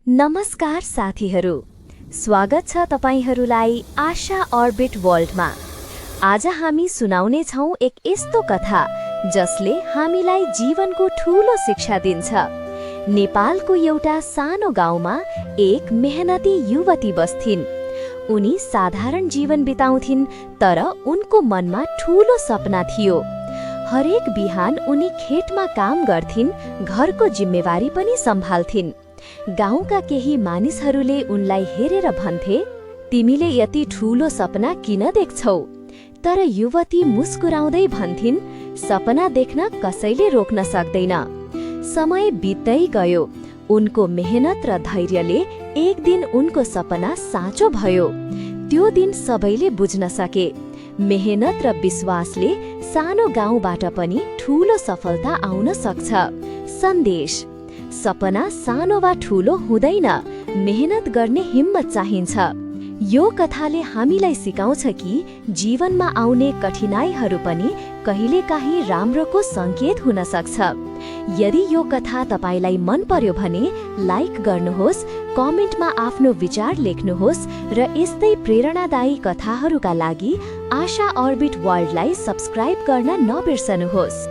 नमस्कार साथीहरू, स्वागत छ तपाईहरूलाई आशा अर्बिट वर्ल्डमा। आज हामी सुनाउने छौं एक यस्तो कथा जसले हामीलाई जीवनको ठूलो शिक्षा दिन्छ। नेपालको एउटा सानो गाउँमा एक मेहनती युवती बस्थिन्। उनी साधारण जीवन बिताउँथिन्, तर उनको मनमा ठूलो सपना थियो। हरेक बिहान उनी खेतमा काम गर्थिन्, घरको जिम्मेवारी पनि सम्हाल्थिन्। गाउँका केही मानिसहरूले उनलाई हेरेर भन्थे, तिमीले यति ठूलो सपना किन देख्छौ? तर युवती मुस्कुराउँदै भन्थिन्, सपना देख्न कसैले रोक्न सक्दैन। समय बित्दै गयो। उनको मेहनत र धैर्यले एक दिन उनको सपना साँचो भयो। त्यो दिन सबैले बुझ्न सके, मेहनत र विश्वासले सानो गाउँबाट पनि ठूलो सफलता आउन सक्छ। सन्देश: सपना सानो वा ठूलो हुँदैन, मेहनत गर्ने हिम्मत चाहिन्छ। यो कथाले हामीलाई सिकाउँछ कि जीवनमा आउने कठिनाइहरू पनि कहिलेकाहीँ राम्रोको संकेत हुन सक्छ। यदि यो कथा तपाईलाई मन पर्यो भने लाइक गर्नुहोस्, कमेन्टमा आफ्नो विचार लेख्नुहोस् र यस्तै प्रेरणादायी कथाहरूका लागि आशा अर्बिट वर्ल्डलाई सब्स्क्राइब गर्न नबिर्सनुहोस्।